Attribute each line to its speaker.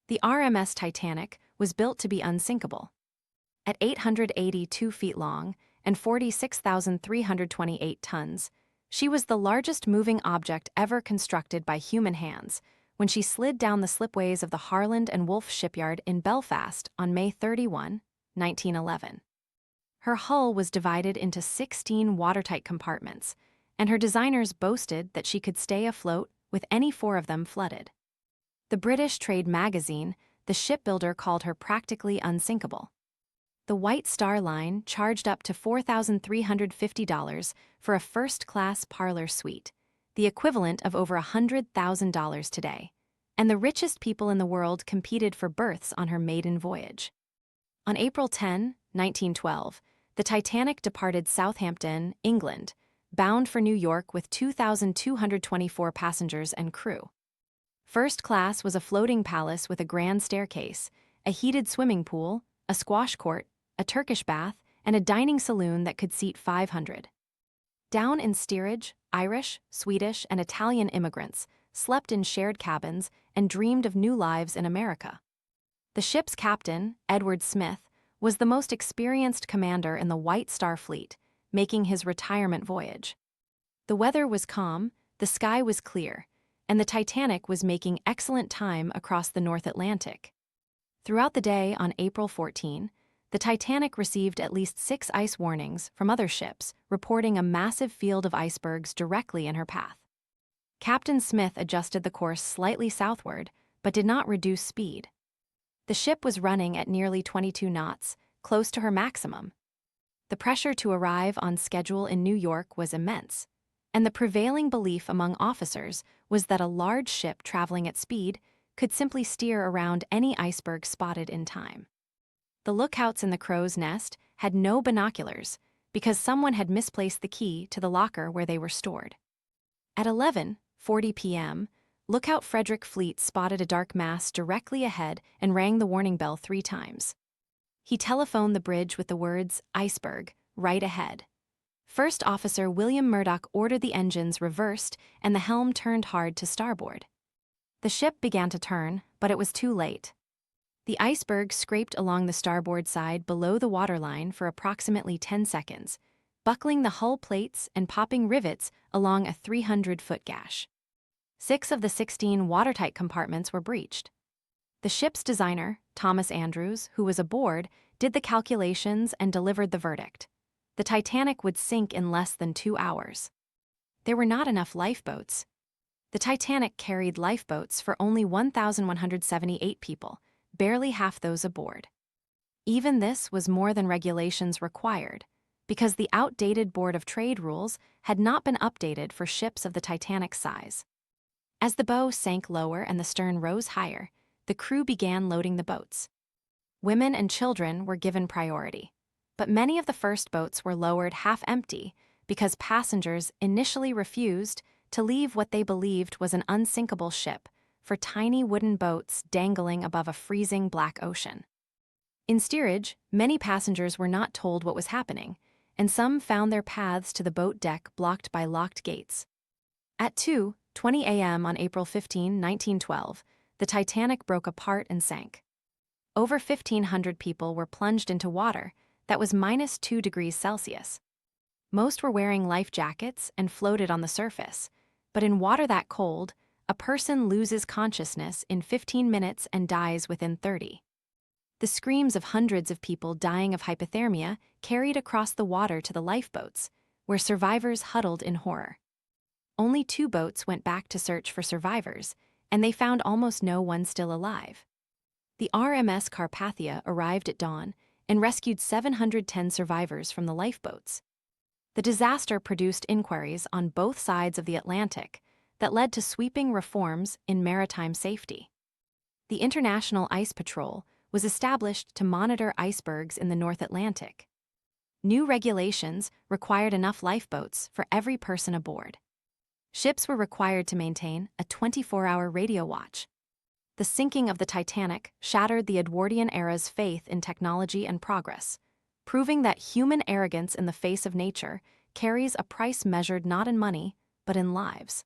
Speaker 1: The RMS Titanic was built to be unsinkable. At 882 feet long and 46,328 tons, she was the largest moving object ever constructed by human hands when she slid down the slipways of the Harland and Wolff shipyard in Belfast on May 31, 1911. Her hull was divided into 16 watertight compartments, and her designers boasted that she could stay afloat with any four of them flooded. The British trade magazine, The Shipbuilder, called her practically unsinkable. The White Star Line charged up to $4,350 for a first-class parlor suite, the equivalent of over $100,000 today, and the richest people in the world competed for berths on her maiden voyage. On April 10, 1912, the Titanic departed Southampton, England, bound for New York with 2,224 passengers and crew. First class was a floating palace with a grand staircase, a heated swimming pool, a squash court, a Turkish bath, and a dining saloon that could seat 500. Down in steerage, Irish, Swedish, and Italian immigrants slept in shared cabins and dreamed of new lives in America. The ship's captain, Edward Smith, was the most experienced commander in the White Star Fleet, making his retirement voyage. The weather was calm, the sky was clear, and the Titanic was making excellent time across the North Atlantic. Throughout the day on April 14, the Titanic received at least 6 ice warnings from other ships, reporting a massive field of icebergs directly in her path. Captain Smith adjusted the course slightly southward, but did not reduce speed. The ship was running at nearly 22 knots, close to her maximum. The pressure to arrive on schedule in New York was immense, and the prevailing belief among officers was that a large ship traveling at speed could simply steer around any iceberg spotted in time. The lookouts in the crow's nest had no binoculars because someone had misplaced the key to the locker where they were stored. At 11:40 p.m., lookout Frederick Fleet spotted a dark mass directly ahead and rang the warning bell 3 times. He telephoned the bridge with the words, "Iceberg, right ahead." First Officer William Murdoch ordered the engines reversed and the helm turned hard to starboard. The ship began to turn, but it was too late. The iceberg scraped along the starboard side below the waterline for approximately 10 seconds, buckling the hull plates and popping rivets along a 300-foot gash. 6 of the 16 watertight compartments were breached. The ship's designer, Thomas Andrews, who was aboard, did the calculations and delivered the verdict. The Titanic would sink in less than 2 hours. There were not enough lifeboats. The Titanic carried lifeboats for only 1,178 people, barely half those aboard. Even this was more than regulations required, because the outdated Board of Trade rules had not been updated for ships of the Titanic's size. As the bow sank lower and the stern rose higher, the crew began loading the boats. Women and children were given priority, but many of the first boats were lowered half empty because passengers initially refused to leave what they believed was an unsinkable ship for tiny wooden boats dangling above a freezing black ocean. In steerage, many passengers were not told what was happening, and some found their paths to the boat deck blocked by locked gates. At 2:20 a.m. on April 15, 1912, the Titanic broke apart and sank. Over 1,500 people were plunged into water that was -2 degrees Celsius. Most were wearing life jackets and floated on the surface, but in water that cold, a person loses consciousness in 15 minutes and dies within 30. The screams of hundreds of people dying of hypothermia carried across the water to the lifeboats, where survivors huddled in horror. Only 2 boats went back to search for survivors, and they found almost no one still alive. The RMS Carpathia arrived at dawn and rescued 710 survivors from the lifeboats. The disaster produced inquiries on both sides of the Atlantic that led to sweeping reforms in maritime safety. The International Ice Patrol was established to monitor icebergs in the North Atlantic. New regulations required enough lifeboats for every person aboard. Ships were required to maintain a 24-hour radio watch. The sinking of the Titanic shattered the Edwardian era's faith in technology and progress, proving that human arrogance in the face of nature carries a price measured not in money, but in lives.